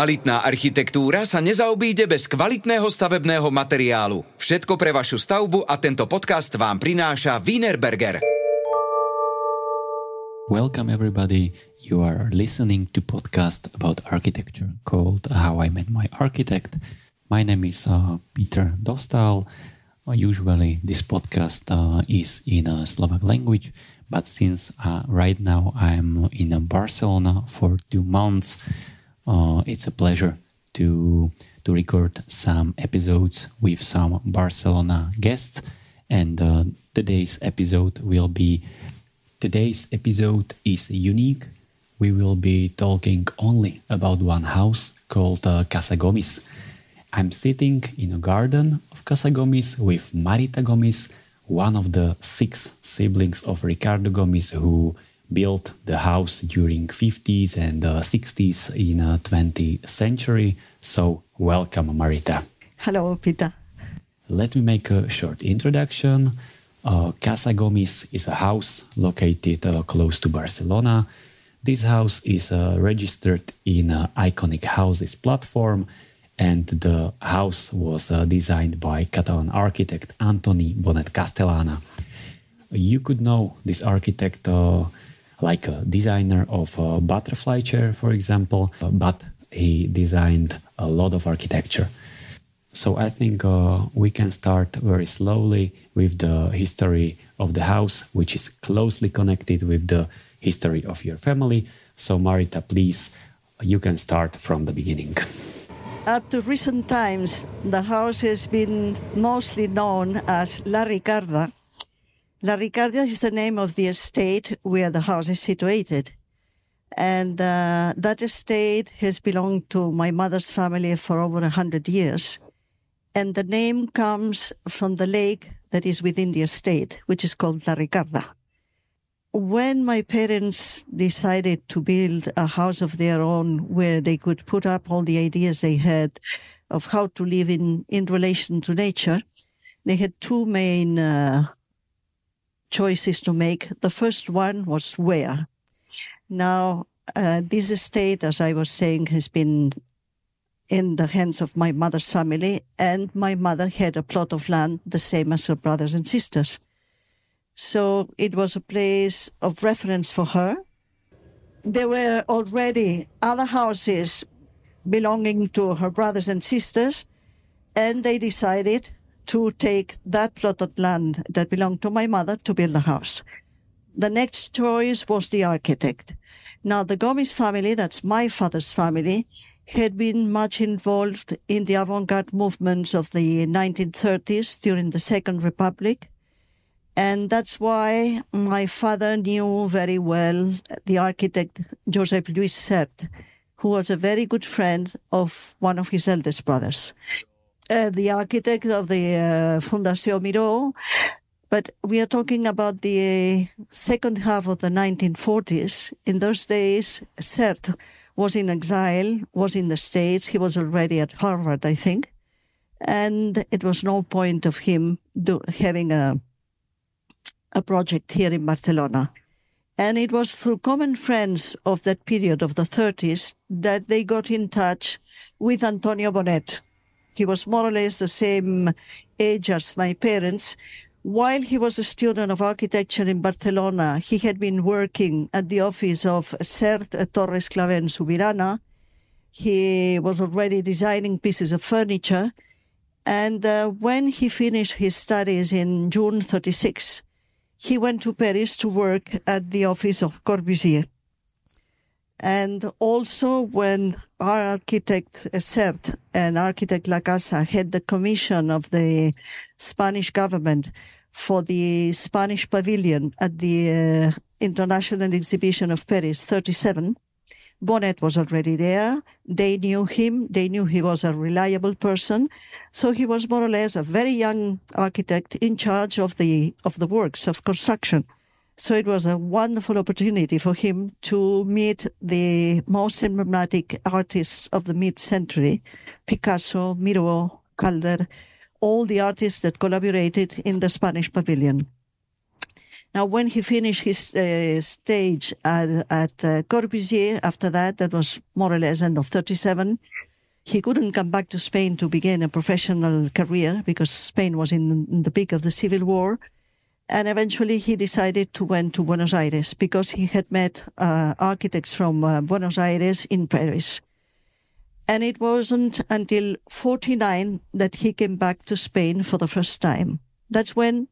Kvalitná architektúra sa nezaobíde bez kvalitného stavebného materiálu. Všetko pre vašu stavbu a tento podcast vám prináša Wienerberger. Welcome everybody. You are listening to podcast about architecture called How I Met My Architect. My name is Peter Dostal. Usually this podcast is in Slovak language, but since right now I'm in Barcelona for 2 months, it's a pleasure to record some episodes with some Barcelona guests, and today's episode is unique. We will be talking only about one house called Casa Gomis. I'm sitting in a garden of Casa Gomis with Marita Gomis, one of the 6 siblings of Ricardo Gomis who built the house during 50s and 60s in 20th century. So welcome, Marita. Hello, Peter. Let me make a short introduction. Casa Gomis is a house located close to Barcelona. This house is registered in Iconic Houses platform, and the house was designed by Catalan architect Antoni Bonet Castellana. You could know this architect like a designer of a butterfly chair, for example, but he designed a lot of architecture. So I think we can start very slowly with the history of the house, which is closely connected with the history of your family. So Marita, please, you can start from the beginning. Up to recent times, the house has been mostly known as La Ricarda. La Ricarda is the name of the estate where the house is situated. And that estate has belonged to my mother's family for over 100 years. And the name comes from the lake that is within the estate, which is called La Ricarda. When my parents decided to build a house of their own where they could put up all the ideas they had of how to live in relation to nature, they had 2 main choices to make. The first one was where. Now, this estate, as I was saying, has been in the hands of my mother's family, and my mother had a plot of land the same as her brothers and sisters. So it was a place of reference for her. There were already other houses belonging to her brothers and sisters, and they decided to take that plot of land that belonged to my mother to build a house. The next choice was the architect. Now, the Gomis family, that's my father's family, had been much involved in the avant-garde movements of the 1930s during the Second Republic. And that's why my father knew very well the architect Josep Lluís Sert, who was a very good friend of one of his eldest brothers. The architect of the Fundació Miró, but we are talking about the second half of the 1940s. In those days, Sert was in exile, was in the States. He was already at Harvard, I think. And it was no point of him having a project here in Barcelona. And it was through common friends of that period of the 30s that they got in touch with Antoni Bonet. He was more or less the same age as my parents. While he was a student of architecture in Barcelona, he had been working at the office of Sert Torres Clavé and Subirana. He was already designing pieces of furniture. And when he finished his studies in June 1936, he went to Paris to work at the office of Corbusier. And also when our architect Sert and architect La Casa had the commission of the Spanish government for the Spanish pavilion at the International Exhibition of Paris 37, Bonet was already there. They knew him. They knew he was a reliable person. So he was more or less a very young architect in charge of the works of construction. So it was a wonderful opportunity for him to meet the most emblematic artists of the mid-century, Picasso, Miró, Calder, all the artists that collaborated in the Spanish pavilion. Now, when he finished his stage at Corbusier, after that was more or less end of 1937, he couldn't come back to Spain to begin a professional career because Spain was in the peak of the Civil War. And eventually he decided to went to Buenos Aires because he had met architects from Buenos Aires in Paris. And it wasn't until 1949 that he came back to Spain for the first time. That's when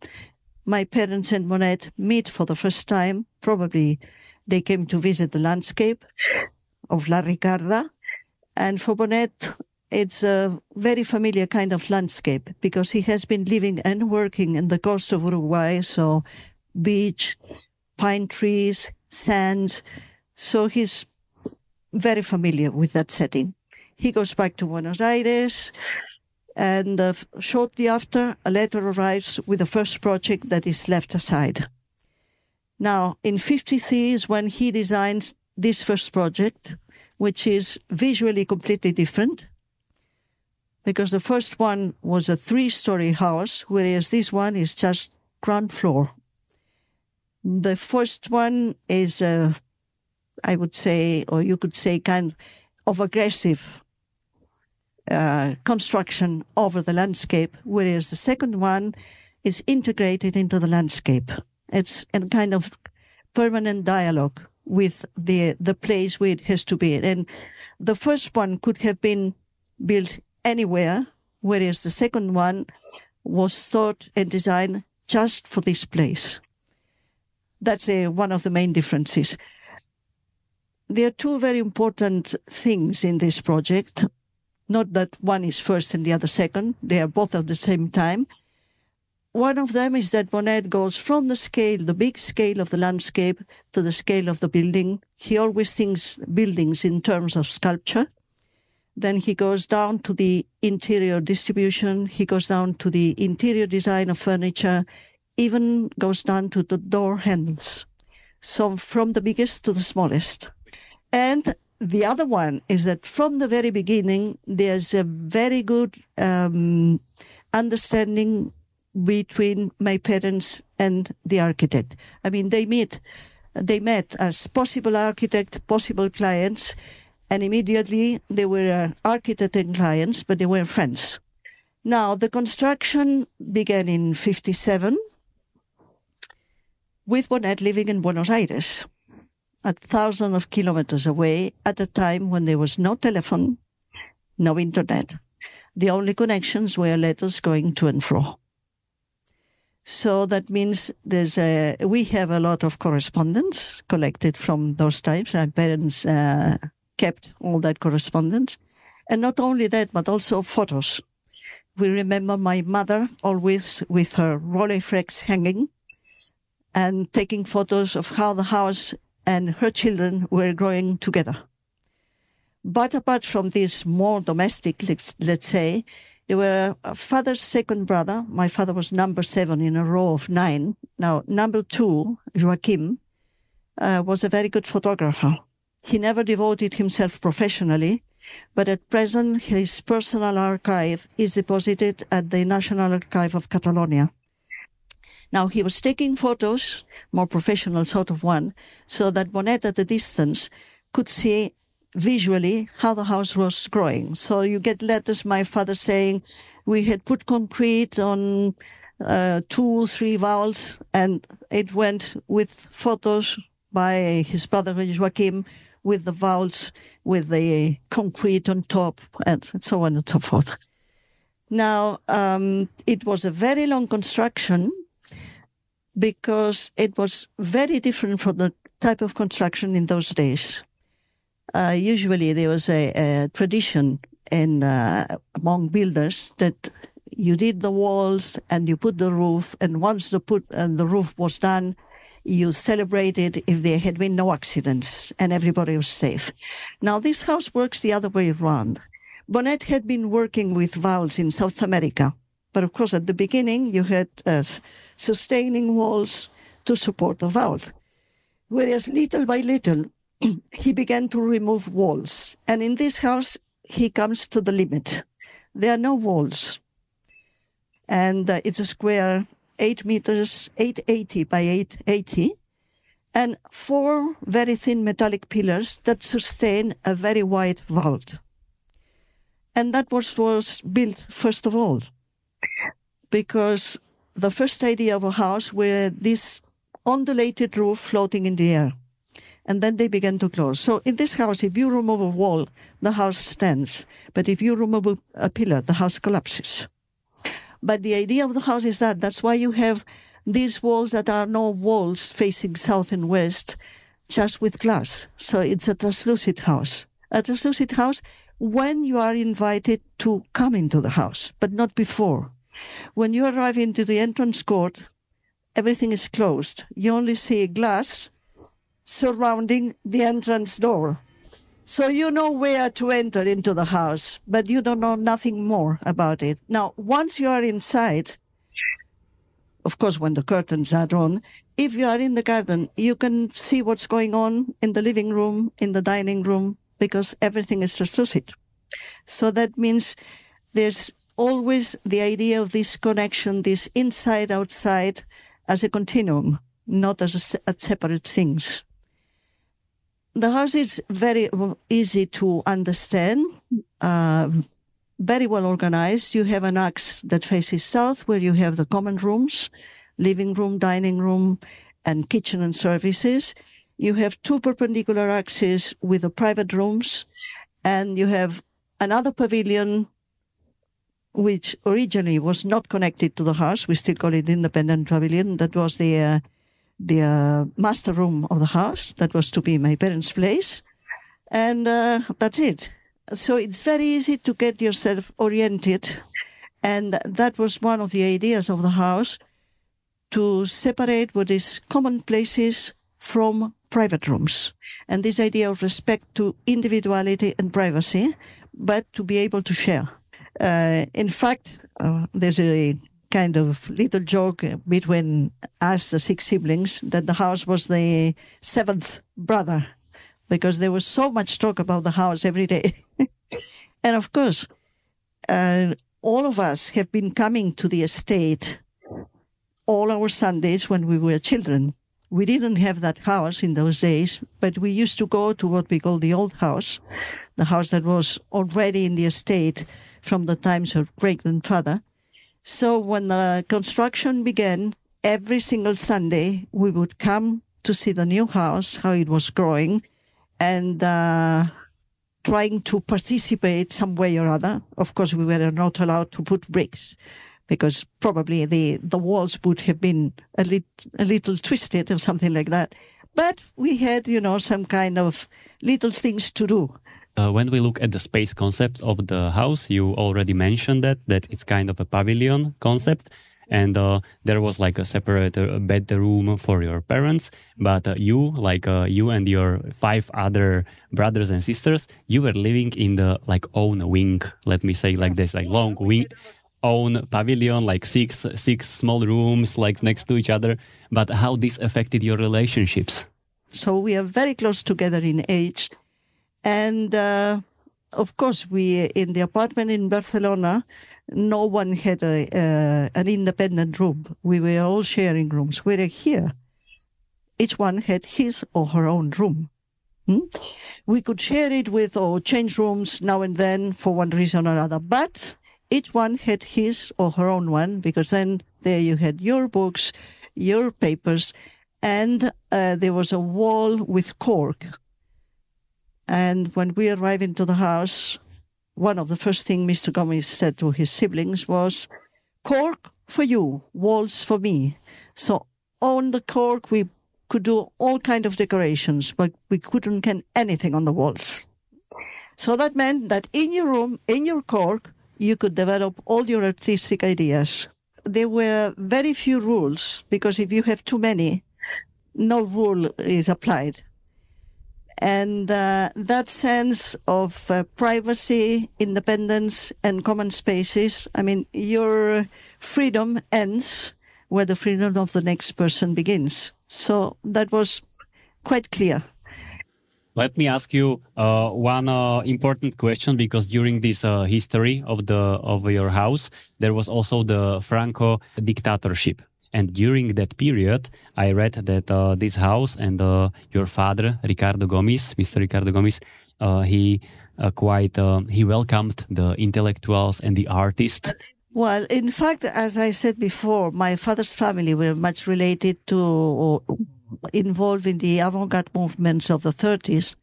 my parents and Bonet meet for the first time. Probably they came to visit the landscape of La Ricarda. And for Bonet, it's a very familiar kind of landscape because he has been living and working in the coast of Uruguay. So beach, pine trees, sand. So he's very familiar with that setting. He goes back to Buenos Aires, and shortly after, a letter arrives with the first project that is left aside. Now, in 1953 is when he designs this first project, which is visually completely different, because the first one was a 3-story house, whereas this one is just ground floor. The first one is, I would say, or you could say, kind of aggressive construction over the landscape, whereas the second one is integrated into the landscape. It's a kind of permanent dialogue with the place where it has to be. And the first one could have been built anywhere, whereas the second one was thought and designed just for this place. That's one of the main differences. There are two very important things in this project. Not that one is first and the other second. They are both at the same time. One of them is that Bonet goes from the scale, the big scale of the landscape, to the scale of the building. He always thinks buildings in terms of sculpture. Then he goes down to the interior distribution. He goes down to the interior design of furniture, even goes down to the door handles. So from the biggest to the smallest. And the other one is that from the very beginning, there's a very good understanding between my parents and the architect. I mean, they met as possible architect, possible clients, and immediately they were architect and clients, but they were friends. Now, the construction began in 1957 with Bonet living in Buenos Aires, 1,000 of kilometers away, at a time when there was no telephone, no internet. The only connections were letters going to and fro. So that means we have a lot of correspondence collected from those times. My parents kept all that correspondence. And not only that, but also photos. We remember my mother always with her Rolleiflex hanging and taking photos of how the house and her children were growing together. But apart from this more domestic, let's say, there were a father's second brother. My father was number 7 in a row of 9. Now, number 2, Joachim, was a very good photographer. He never devoted himself professionally, but at present his personal archive is deposited at the National Archive of Catalonia. Now, he was taking photos, more professional sort of one, so that Bonet at a distance could see visually how the house was growing. So you get letters, my father saying, we had put concrete on 2-3 valves, and it went with photos by his brother Joachim with the valves, with the concrete on top, and so on and so forth. Now, it was a very long construction, because it was very different from the type of construction in those days. Usually there was a tradition among builders that you did the walls and you put the roof, and once the roof was done, you celebrated if there had been no accidents and everybody was safe. Now this house works the other way around. Bonet had been working with valves in South America. But of course, at the beginning, you had sustaining walls to support the valve. Whereas little by little, he began to remove walls. And in this house, he comes to the limit. There are no walls. And it's a square 8 meters, 880 by 880, and 4 very thin metallic pillars that sustain a very wide vault. And that was built first of all, because the first idea of a house were this undulated roof floating in the air. And then they began to close. So in this house, if you remove a wall, the house stands. But if you remove a pillar, the house collapses. But the idea of the house is that's why you have these walls that are no walls facing south and west, just with glass. So it's a translucent house. A translucent house when you are invited to come into the house, but not before. When you arrive into the entrance court, everything is closed. You only see glass surrounding the entrance door. So you know where to enter into the house, but you don't know nothing more about it. Now, once you are inside, of course, when the curtains are drawn, if you are in the garden, you can see what's going on in the living room, in the dining room, because everything is translucent. So that means there's always the idea of this connection, this inside-outside, as a continuum, not as separate things. The house is very easy to understand, very well organized. You have an axe that faces south, where you have the common rooms, living room, dining room, and kitchen and services. You have 2 perpendicular axes with the private rooms, and you have another pavilion which originally was not connected to the house. We still call it independent pavilion. That was the master room of the house. That was to be my parents' place. And that's it. So it's very easy to get yourself oriented. And that was one of the ideas of the house, to separate what is common places from private rooms. And this idea of respect to individuality and privacy, but to be able to share. In fact, there's a kind of little joke between us, the 6 siblings, that the house was the 7th brother, because there was so much talk about the house every day. And of course, all of us have been coming to the estate all our Sundays when we were children. We didn't have that house in those days, but we used to go to what we call the old house, the house that was already in the estate from the times of great-grandfather. So when the construction began, every single Sunday we would come to see the new house, how it was growing, and trying to participate some way or other. Of course, we were not allowed to put bricks, because probably the walls would have been a little twisted or something like that. But we had, some kind of little things to do. When we look at the space concept of the house, you already mentioned that it's kind of a pavilion concept. And there was like a separate bedroom for your parents. But you and your 5 other brothers and sisters, you were living in the own wing, let me say like this, long wing. Own pavilion, 6 small rooms next to each other. But how this affected your relationships? So we are very close together in age. And of course, we in the apartment in Barcelona, no one had an independent room. We were all sharing rooms. Whereas here, each one had his or her own room. We could share it with or change rooms now and then for one reason or another. But each one had his or her own one, because then there you had your books, your papers, and there was a wall with cork. And when we arrived into the house, one of the first things Mr. Gomis said to his siblings was, "Cork for you, walls for me." So on the cork, we could do all kinds of decorations, but we couldn't get anything on the walls. So that meant that in your room, in your cork, you could develop all your artistic ideas. There were very few rules, because if you have too many, no rule is applied. And that sense of privacy, independence, and common spaces, your freedom ends where the freedom of the next person begins. So that was quite clear. Let me ask you one important question, because during this history of your house, there was also the Franco dictatorship. And during that period, I read that this house and your father, Mr. Ricardo Gomis, he welcomed the intellectuals and the artists. Well, in fact, as I said before, my father's family were much related to or involved in the avant-garde movements of the 30s.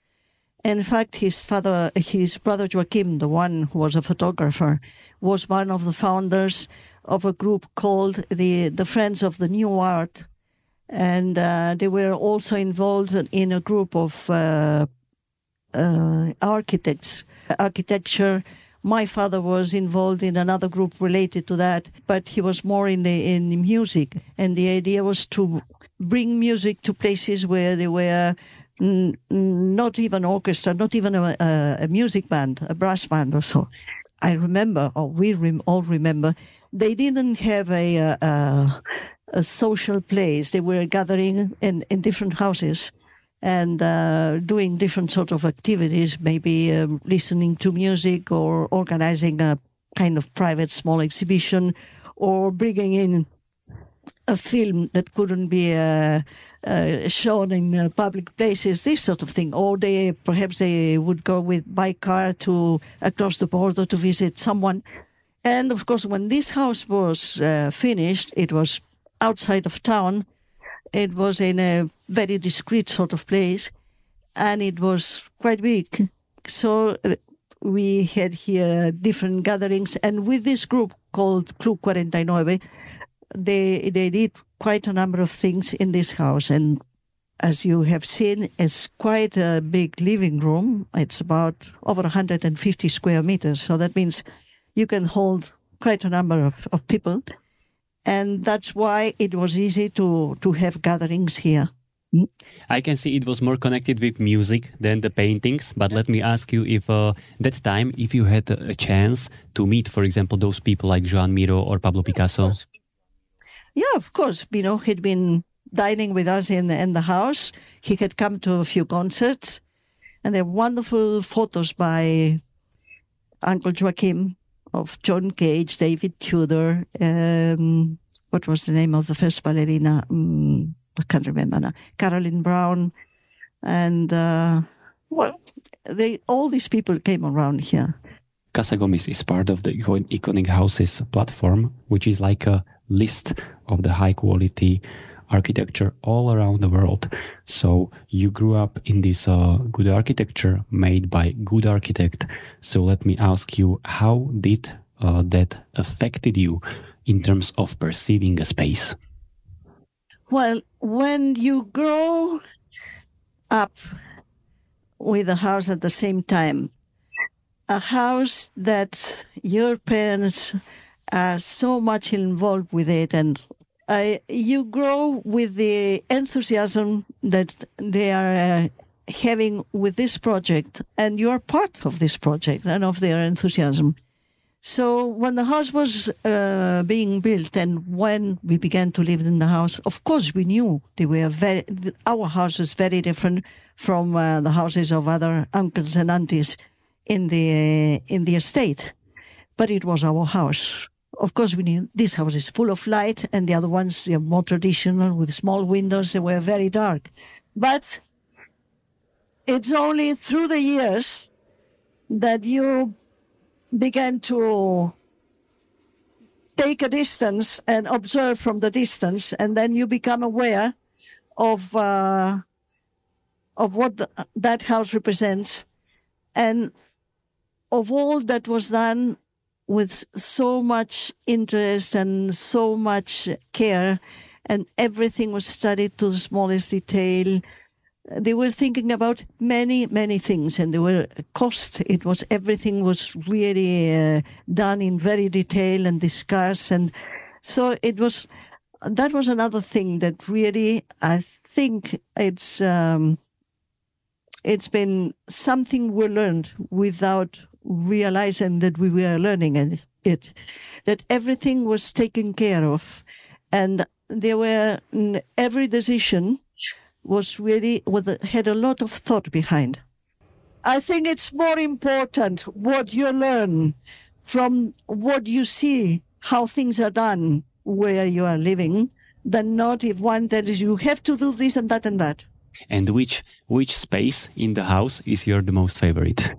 In fact, his brother Joachim, the one who was a photographer, was one of the founders of a group called the Friends of the New Art. And they were also involved in a group of architecture. My father was involved in another group related to that, but he was more in music. And the idea was to bring music to places where there were not even orchestra, not even a music band, a brass band or so. I remember, or we all remember, they didn't have a social place. They were gathering in different houses and doing different sort of activities, maybe listening to music or organizing a kind of private small exhibition or bringing in a film that couldn't be shown in public places, this sort of thing. Or perhaps they would go by car across the border to visit someone. And of course, when this house was finished, it was outside of town. It was in a very discreet sort of place, and it was quite big. So we had here different gatherings, and with this group called Club 49, they did quite a number of things in this house. And as you have seen, it's quite a big living room. It's about over 150 square meters. So that means you can hold quite a number of people. And that's why it was easy to have gatherings here. I can see it was more connected with music than the paintings, but let me ask you if that time, if you had a chance to meet, for example, those people like Joan Miró or Pablo Picasso. Yeah, of course. He'd been dining with us in the house. He had come to a few concerts, and there are wonderful photos by Uncle Joachim of John Cage, David Tudor, what was the name of the first ballerina? I can't remember now. Caroline Brown. And, all these people came around here. Casa Gomis is part of the Iconic Houses platform, which is like a list of the high-quality architecture all around the world. So you grew up in this good architecture made by good architect. So let me ask you, how did that affected you in terms of perceiving a space? Well, when you grow up with a house at the same time, a house that your parents are so much involved with it, and you grow with the enthusiasm that they are having with this project, and you are part of this project and of their enthusiasm. So when the house was being built, and when we began to live in the house, of course we knew our house was very different from the houses of other uncles and aunties in the estate, but it was our house. Of course, we knew this house is full of light, and the other ones are more traditional with small windows. They were very dark. But it's only through the years that you began to take a distance and observe from the distance, and then you become aware of what that house represents, and of all that was done with so much interest and so much care, and everything was studied to the smallest detail. They were thinking about many, many things, and there were cost. Everything was really done in very detail and discussed, and so that was another thing that really, I think it's been something we learned without realizing that we were learning it, that everything was taken care of, and every decision was really had a lot of thought behind. I think it's more important what you learn from what you see, how things are done where you are living, than not if one tells you have to do this and that and that. And which space in the house is your the most favorite?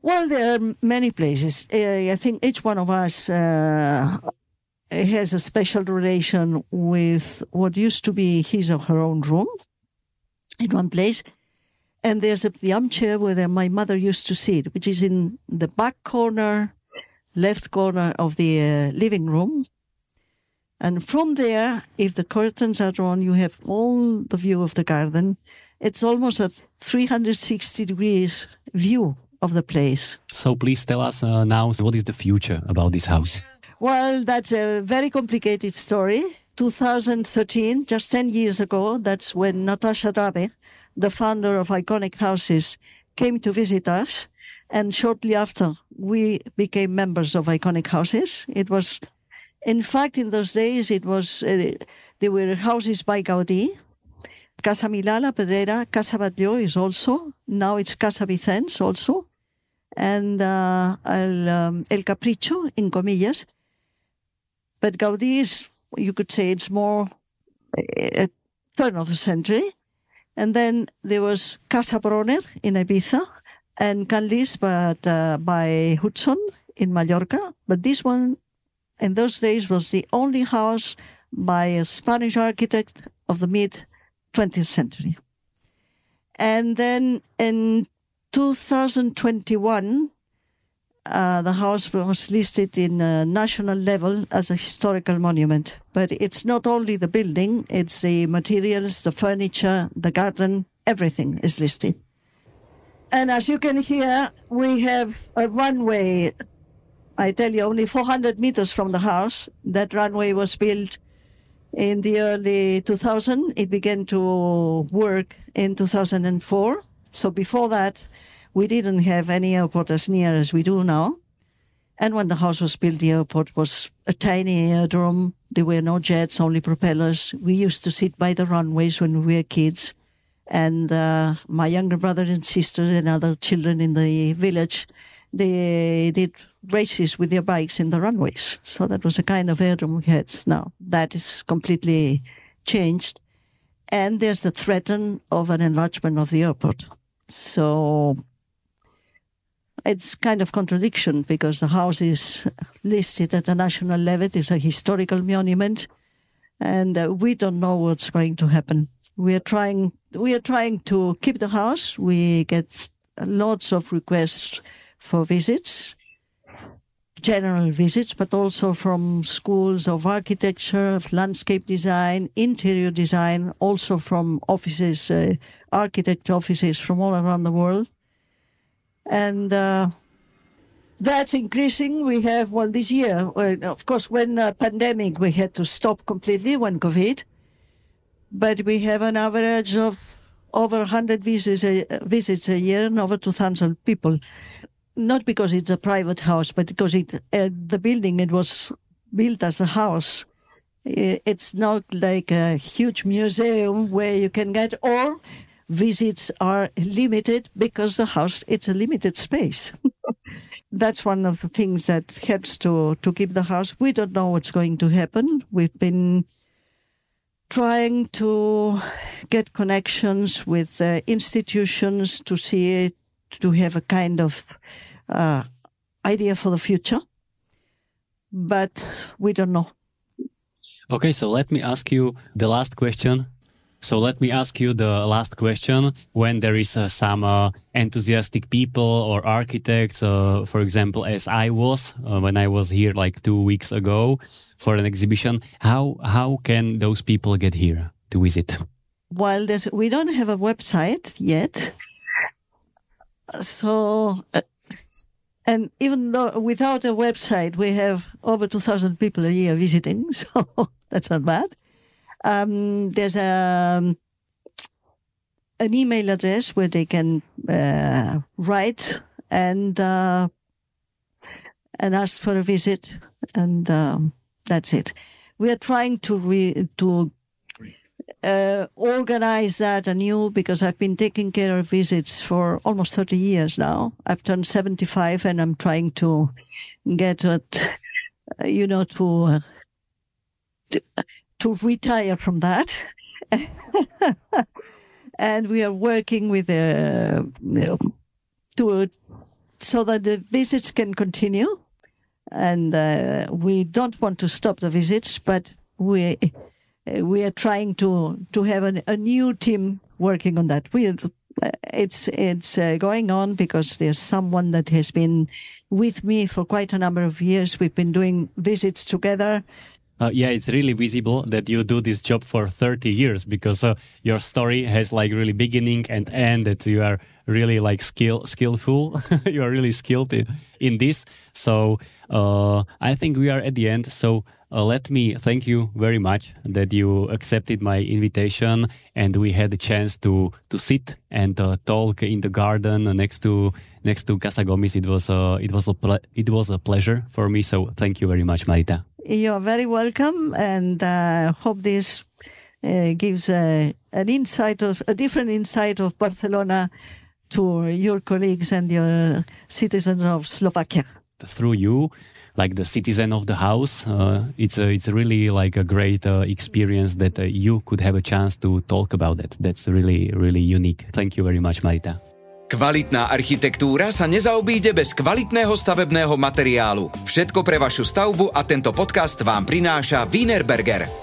Well, there are many places. I think each one of us has a special relation with what used to be his or her own room in one place. And there's the armchair where my mother used to sit, which is in the back corner, left corner of the living room. And from there, if the curtains are drawn, you have all the view of the garden. It's almost a 360 degrees view of the place. So please tell us now, what is the future about this house? Well, that's a very complicated story. 2013, just 10 years ago, that's when Natasha Drabe, the founder of Iconic Houses, came to visit us. And shortly after, we became members of Iconic Houses. It was, in fact, in those days, they were houses by Gaudí. Casa Milà, La Pedrera, Casa Batlló is also. Now it's Casa Vicens also. And El Capricho, in comillas. But Gaudí is, you could say, it's more a turn of the century. And then there was Casa Bronner in Ibiza and Can Lis, but by Hudson in Mallorca. But this one, in those days, was the only house by a Spanish architect of the mid-20th century. And then in 2021, the house was listed in a national level as a historical monument. But it's not only the building, it's the materials, the furniture, the garden, everything is listed. And as you can hear, we have a runway, I tell you, only 400 meters from the house. That runway was built in the early 2000s. It began to work in 2004. So before that, we didn't have any airport as near as we do now. And when the house was built, the airport was a tiny aerodrome. There were no jets, only propellers. We used to sit by the runways when we were kids. And my younger brother and sister and other children in the village, they did races with their bikes in the runways. So that was a kind of aerodrome we had. Now that is completely changed. And there's the threat of an enlargement of the airport. So it's kind of contradiction because the house is listed at a national level. It's a historical monument, and we don't know what's going to happen. We are trying to keep the house. We get lots of requests for visits, general visits, but also from schools of architecture, of landscape design, interior design, also from offices, architect offices from all around the world. And that's increasing. We have, this year, of course, when pandemic, we had to stop completely when COVID, but we have an average of over 100 visits a year and over 2,000 people. Not because it's a private house, but because the building, it was built as a house. It's not like a huge museum where you can get, or visits are limited because the house, it's a limited space. That's one of the things that helps to keep the house. We don't know what's going to happen. We've been trying to get connections with institutions to see it, to have a kind of idea for the future. But we don't know. Okay, so let me ask you the last question. When there is some enthusiastic people or architects, for example, as I was, when I was here like 2 weeks ago for an exhibition, how can those people get here to visit? Well, we don't have a website yet. So, and even though without a website, we have over 2,000 people a year visiting, so that's not bad. There's an email address where they can write and ask for a visit, and that's it. We are trying to organize that anew because I've been taking care of visits for almost 30 years now. I've turned 75, and I'm trying to get to to retire from that. And we are working with so that the visits can continue. And we don't want to stop the visits, but we are trying to have a new team working on that. It's going on because there's someone that has been with me for quite a number of years. We've been doing visits together. It's really visible that you do this job for 30 years because your story has like really beginning and end, that you are really like skillful. You are really skilled in this. So I think we are at the end. So let me thank you very much that you accepted my invitation and we had the chance to sit and talk in the garden next to Casa Gomis. It was a pleasure for me. So thank you very much, Marita. You're very welcome, and hope this gives a different insight of Barcelona to your colleagues and your citizens of Slovakia. Through you, like the citizen of the house, it's really like a great experience that you could have a chance to talk about it. That's really, really unique. Thank you very much, Marita. Kvalitná architektúra sa nezaobíde bez kvalitného stavebného materiálu. Všetko pre vašu stavbu a tento podcast vám prináša Wienerberger.